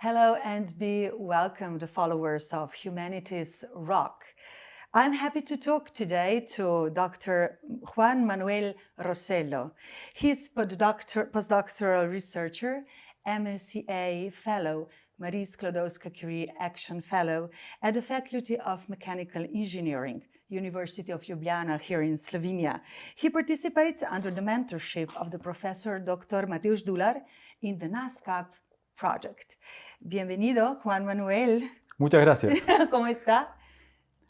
Hello and be welcome, the followers of Humanities Rock. I'm happy to talk today to Dr. Juan Manuel Rosselló. He's postdoctoral researcher, MSCA Fellow, Marie Skłodowska-Curie Action Fellow at the Faculty of Mechanical Engineering, University of Ljubljana here in Slovenia. He participates under the mentorship of the Professor Dr. Matevž Dular in the NASCAP project. Bienvenido, Juan Manuel. Muchas gracias. ¿Cómo está?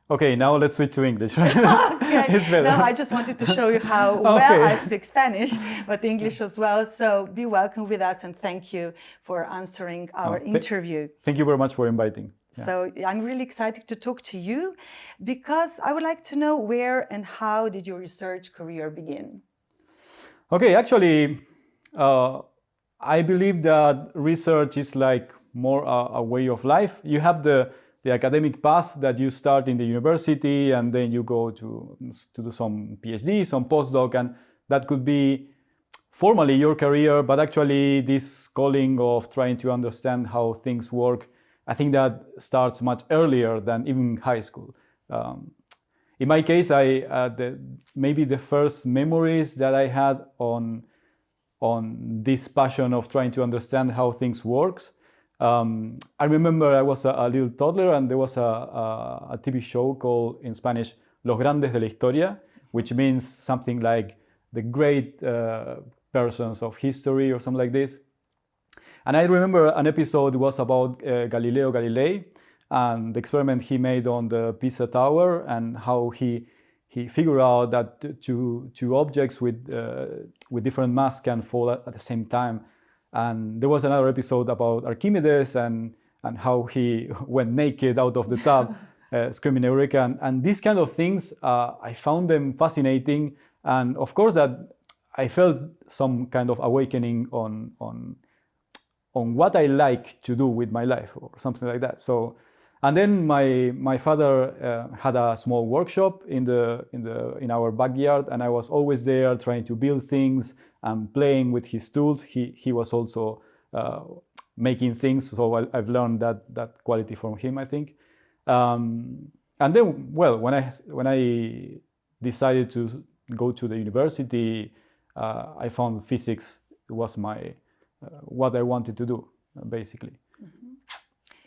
Okay, now let's switch to English. Okay. It's better. No, I just wanted to show you how well I speak Spanish, but English as well. So be welcome with us and thank you for answering our interview. Thank you very much for inviting. Yeah. So I'm really excited to talk to you because I would like to know where and how did your research career begin? Okay, actually, I believe that research is like more a way of life. You have the academic path that you start in the university and then you go to do some PhD, some postdoc, and that could be formally your career, but actually this calling of trying to understand how things work, I think that starts much earlier than even high school. In my case, maybe the first memories that I had on this passion of trying to understand how things works. I remember I was a little toddler and there was a TV show called in Spanish Los Grandes de la Historia, which means something like the great persons of history or something like this. And I remember an episode was about Galileo Galilei and the experiment he made on the Pisa Tower and how he figured out that two objects with different mass can fall at the same time. And there was another episode about Archimedes and how he went naked out of the tub, screaming Eureka. And these kind of things, I found them fascinating. And of course that I felt some kind of awakening on what I like to do with my life or something like that. So, and then my father had a small workshop in our backyard, and I was always there trying to build things and playing with his tools. He was also making things, so I've learned that quality from him, I think. And then, well, when I decided to go to the university, I found physics was what I wanted to do, basically.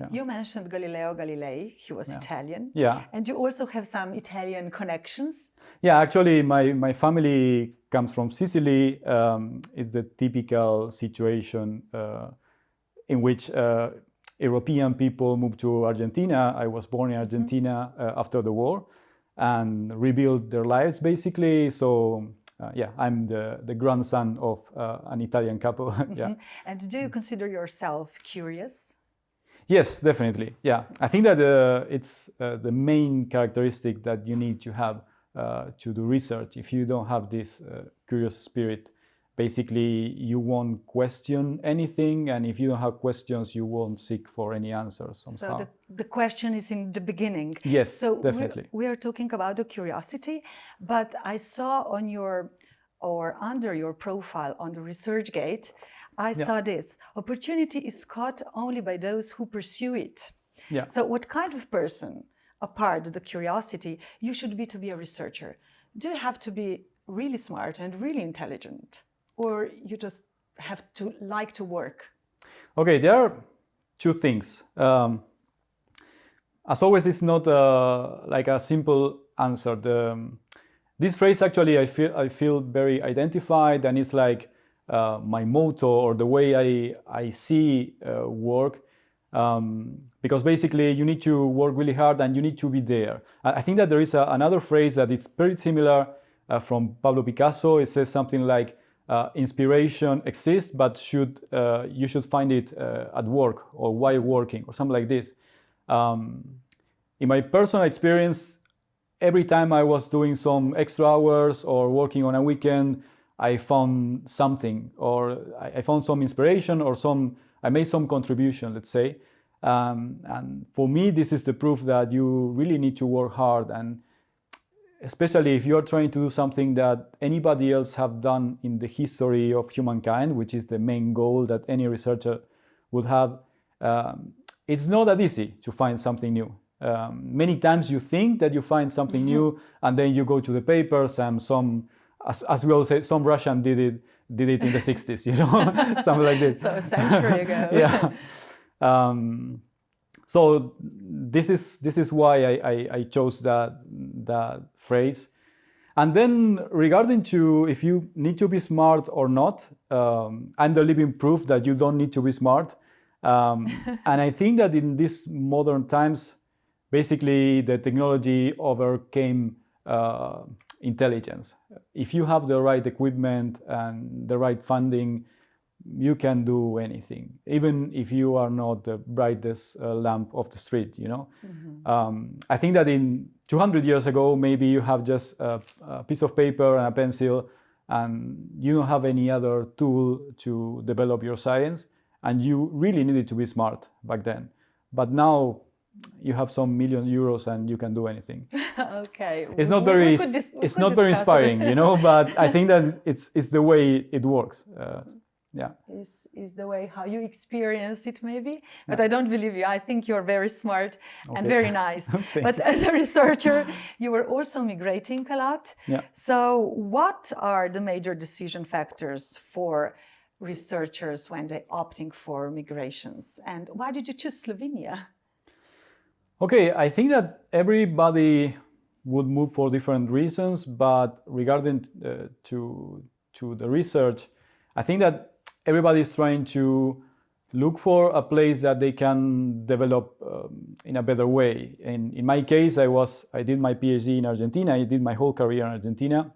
Yeah. You mentioned Galileo Galilei, he was Italian. Yeah. And you also have some Italian connections. Yeah, actually my family comes from Sicily. It's the typical situation in which European people move to Argentina. I was born in Argentina after the war and rebuilt their lives basically. So I'm the grandson of an Italian couple. Yeah. And do you consider yourself curious? Yes, definitely. Yeah, I think that it's the main characteristic that you need to have to do research. If you don't have this curious spirit, basically you won't question anything, and if you don't have questions, you won't seek for any answers somehow. So the question is in the beginning. Yes, so definitely. We are talking about the curiosity, but I saw on your or under your profile on the ResearchGate, I saw this: opportunity is caught only by those who pursue it. Yeah. So what kind of person, apart the curiosity, you should be to be a researcher? Do you have to be really smart and really intelligent, or you just have to like to work? Okay, there are two things. As always, it's not like a simple answer. This phrase actually I feel very identified, and it's like my motto or the way I see work, because basically you need to work really hard and you need to be there. I think that there is another phrase that is very similar from Pablo Picasso. It says something like inspiration exists, but you should find it at work or while working or something like this. In my personal experience, every time I was doing some extra hours or working on a weekend, I found something, or I found some inspiration, or I made some contribution, let's say. And for me, this is the proof that you really need to work hard, and especially if you are trying to do something that anybody else have done in the history of humankind, which is the main goal that any researcher would have. it's not that easy to find something new. Many times you think that you find something new, and then you go to the papers, and as we all say, some Russian did it in the 60s, you know, something like this. So a century ago. Yeah. So this is why I chose that phrase. And then regarding to if you need to be smart or not, I'm the living proof that you don't need to be smart. And I think that in these modern times, basically the technology overcame intelligence. If you have the right equipment and the right funding, you can do anything, even if you are not the brightest lamp of the street, you know. I think that in 200 years ago, maybe you have just a piece of paper and a pencil, and you don't have any other tool to develop your science, and you really needed to be smart back then. But now you have some million euros and you can do anything. Okay. It's not very inspiring, you know, but I think that it's the way it works. Yeah. Is the way how you experience it, maybe. But I don't believe you. I think you're very smart and very nice. But as a researcher, you were also migrating a lot. Yeah. So what are the major decision factors for researchers when they're opting for migrations? And why did you choose Slovenia? Okay, I think that everybody would move for different reasons, but regarding to the research, I think that everybody is trying to look for a place that they can develop in a better way. And in my case, I did my PhD in Argentina. I did my whole career in Argentina,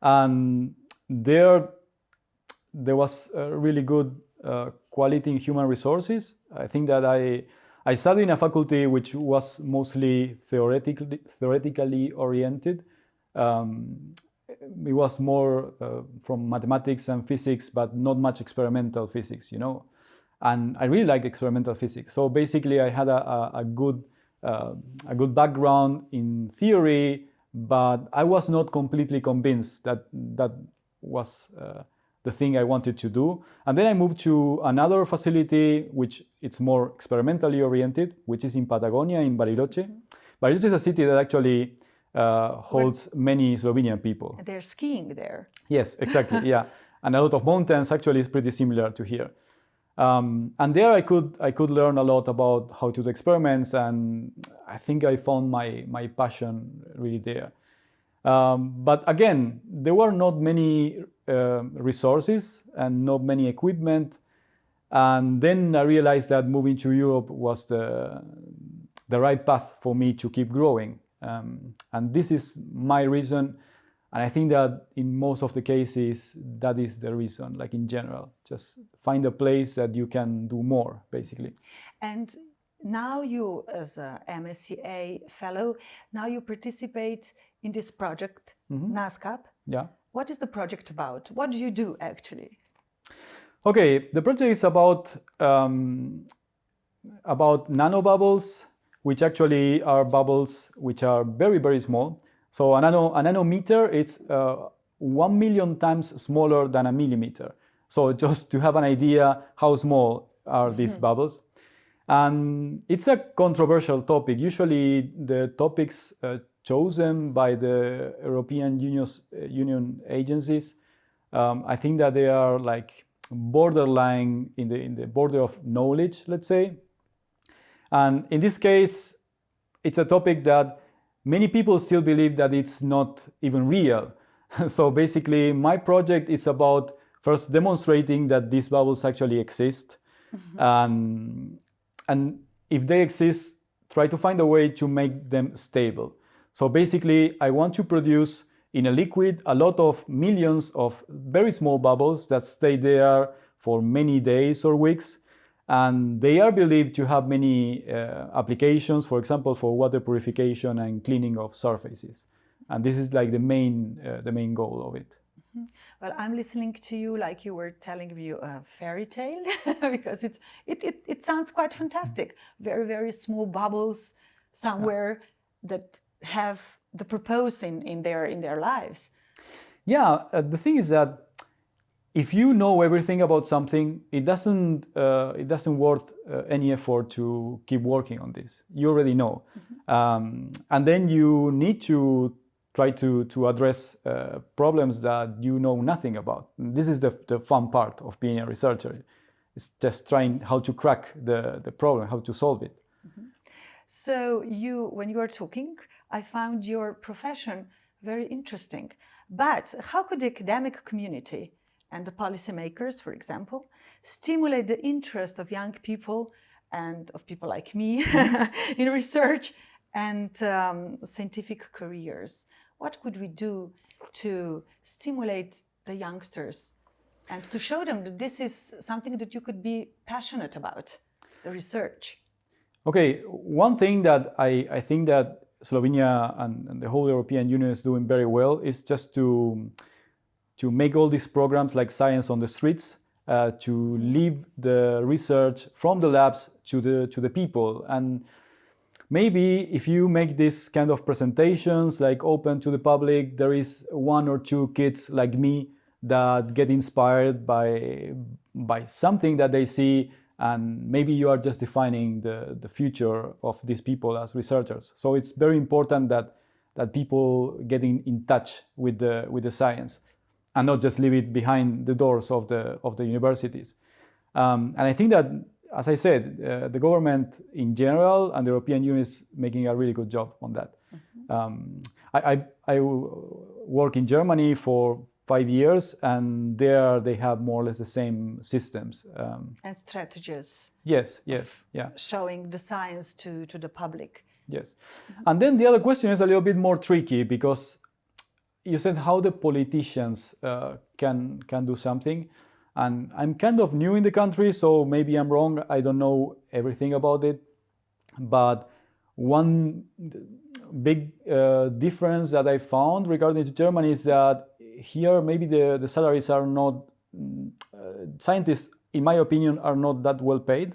and there was really good quality in human resources. I think that I studied in a faculty which was mostly theoretically oriented. It was more from mathematics and physics, but not much experimental physics, you know. And I really liked experimental physics. So basically, I had a good background in theory, but I was not completely convinced that was the thing I wanted to do. And then I moved to another facility, which it's more experimentally oriented, which is in Patagonia, in Bariloche. Bariloche is a city that actually holds many Slovenian people. They're skiing there. Yes, exactly. Yeah, and a lot of mountains. Actually, is pretty similar to here. And there I could learn a lot about how to do experiments, and I think I found my passion really there. But again, there were not many resources and not many equipment. And then I realized that moving to Europe was the right path for me to keep growing. And this is my reason. And I think that in most of the cases, that is the reason, like in general, just find a place that you can do more, basically. And now you, as a MSCA fellow, now you participate in this project, NASCAP. Yeah. What is the project about? What do you do, actually? Okay, the project is about nanobubbles, which actually are bubbles which are very, very small. So a nanometer, it's 1 million times smaller than a millimeter. So just to have an idea how small are these bubbles. And it's a controversial topic. Usually the topics chosen by the European Union agencies, I think that they are like borderline in the border of knowledge, let's say. And in this case, it's a topic that many people still believe that it's not even real. So basically, my project is about first demonstrating that these bubbles actually exist. And if they exist, try to find a way to make them stable. So basically, I want to produce in a liquid a lot of millions of very small bubbles that stay there for many days or weeks. And they are believed to have many applications, for example, for water purification and cleaning of surfaces. And this is like the main goal of it. Well, I'm listening to you like you were telling me a fairy tale because it sounds quite fantastic. Very, very small bubbles somewhere that have the purpose in their lives. Yeah, the thing is that if you know everything about something, it doesn't worth any effort to keep working on this. You already know, and then you need to try to address problems that you know nothing about. And this is the fun part of being a researcher. It's just trying how to crack the problem, how to solve it. So when you were talking, I found your profession very interesting. But how could the academic community and the policymakers, for example, stimulate the interest of young people and of people like me in research and scientific careers? What could we do to stimulate the youngsters and to show them that this is something that you could be passionate about, the research? Okay, one thing that I think that Slovenia and the whole European Union is doing very well is just to make all these programs like Science on the Streets, to leave the research from the labs to the people. And maybe if you make this kind of presentations like open to the public, there is one or two kids like me that get inspired by something that they see, and maybe you are just defining the future of these people as researchers. So it's very important that people get in touch with the science and not just leave it behind the doors of the universities. And I think that, as I said, the government in general and the European Union is making a really good job on that. I work in Germany for 5 years, and there they have more or less the same systems. And strategies. Yes, showing the science to the public. Yes. And then the other question is a little bit more tricky, because you said how the politicians can do something. And I'm kind of new in the country, so maybe I'm wrong. I don't know everything about it. But one big difference that I found regarding to Germany is that here maybe the salaries are not, scientists, in my opinion, are not that well paid.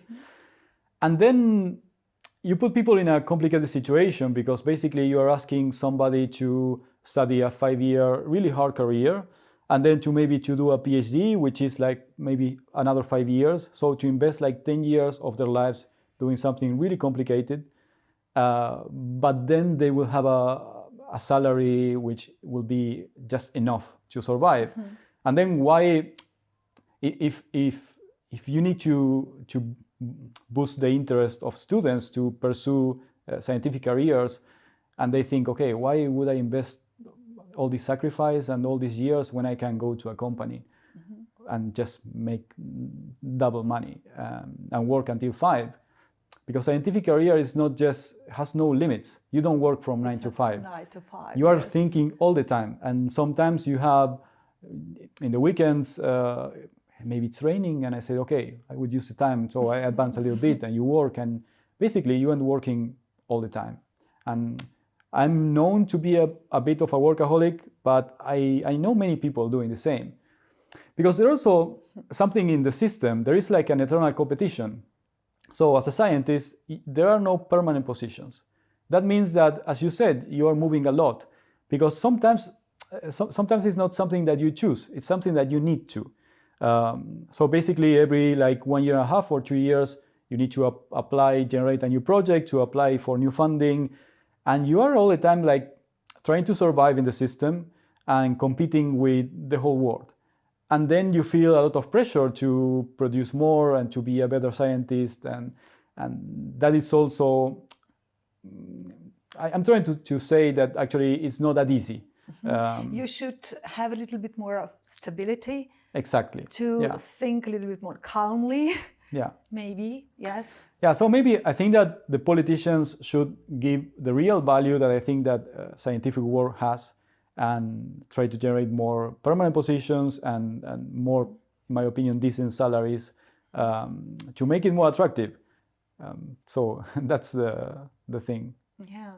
And then you put people in a complicated situation, because basically you are asking somebody to study a 5-year really hard career, and then to do a PhD, which is like maybe another 5 years. So to invest like 10 years of their lives doing something really complicated, but then they will have a salary which will be just enough to survive. And then why, if you need to boost the interest of students to pursue scientific careers, and they think, okay, why would I invest all this sacrifice and all these years when I can go to a company and just make double money and work until 5? Because scientific career is not just, has no limits. You don't work from 9 to 5. 9 to 5. You are thinking all the time, and sometimes you have in the weekends maybe it's raining, and I say, okay, I would use the time, so I advance a little bit, and you work, and basically you end working all the time. And I'm known to be a bit of a workaholic, but I know many people doing the same. Because there's also something in the system, there is like an eternal competition. So as a scientist, there are no permanent positions. That means that, as you said, you are moving a lot, because sometimes it's not something that you choose, it's something that you need to. So basically every like 1.5 years or 2 years, you need to apply, generate a new project, to apply for new funding. And you are all the time like trying to survive in the system and competing with the whole world. And then you feel a lot of pressure to produce more and to be a better scientist. And that is also, I'm trying to say that actually it's not that easy. You should have a little bit more of stability. Exactly. To think a little bit more calmly. Yeah. Maybe, yes. Yeah, so maybe I think that the politicians should give the real value that I think that scientific work has, and try to generate more permanent positions and more, in my opinion, decent salaries to make it more attractive. So that's the thing. Yeah.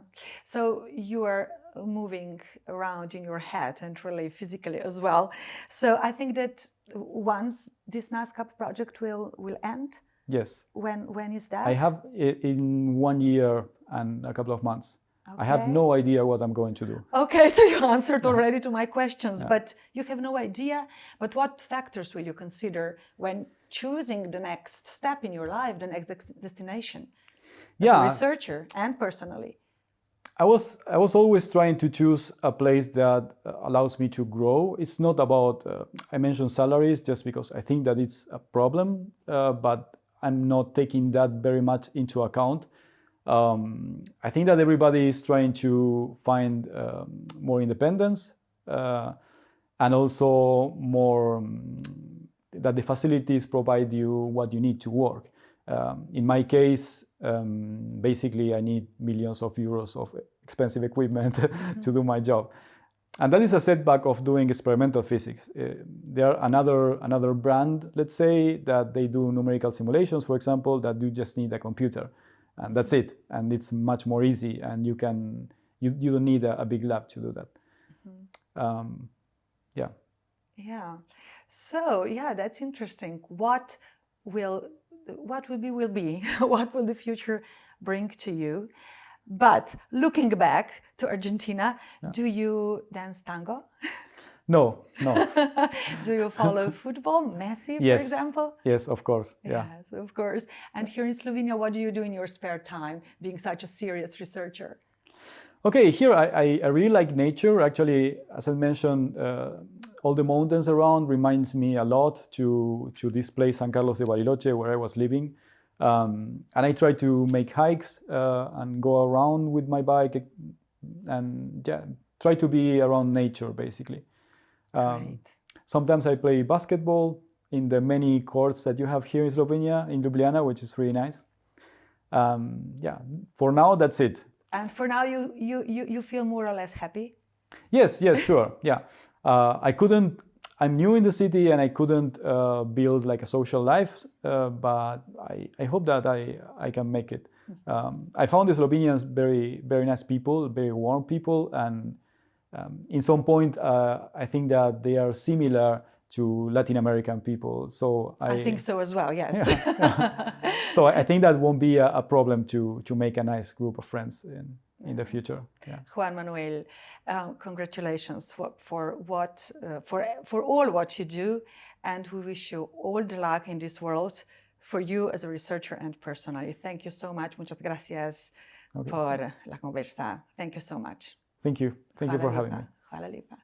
So you are moving around in your head and really physically as well. So I think that once this NASCAP project will end. Yes. When is that? I have in 1 year and a couple of months. Okay. I have no idea what I'm going to do. Okay, so you answered already to my questions, but you have no idea. But what factors will you consider when choosing the next step in your life, the next destination? As a researcher and personally. I was always trying to choose a place that allows me to grow. It's not about, I mentioned salaries just because I think that it's a problem, but I'm not taking that very much into account. I think that everybody is trying to find more independence and also more that the facilities provide you what you need to work. In my case, basically I need millions of euros of expensive equipment to do my job. And that is a setback of doing experimental physics. There are another brand, let's say, that they do numerical simulations, for example, that you just need a computer. And that's it. And it's much more easy. And you don't need a big lab to do that. Yeah. So, that's interesting. What will be will be. What will the future bring to you? But looking back to Argentina, do you dance tango? No. Do you follow football, Messi, for example? Yes, of course. Yeah. Yes, of course. And here in Slovenia, what do you do in your spare time, being such a serious researcher? Okay, here I really like nature. Actually, as I mentioned, all the mountains around reminds me a lot to this place, San Carlos de Bariloche, where I was living. And I try to make hikes and go around with my bike and try to be around nature, basically. Sometimes I play basketball in the many courts that you have here in Slovenia, in Ljubljana, which is really nice. For now, that's it. And for now, you feel more or less happy? Yes, sure. Yeah. I'm new in the city and I couldn't build like a social life, but I hope that I can make it. I found the Slovenians very, very nice people, very warm people. And in some point, I think that they are similar to Latin American people. So I think so as well, yes. So I think that won't be a problem to make a nice group of friends in the future. Juan Manuel, congratulations for all what you do, and we wish you all the luck in this world for you as a researcher and personally. Thank you so much. Muchas gracias por la conversa. Thank you so much. Thank you. Thank you for having me. Hvala lepa.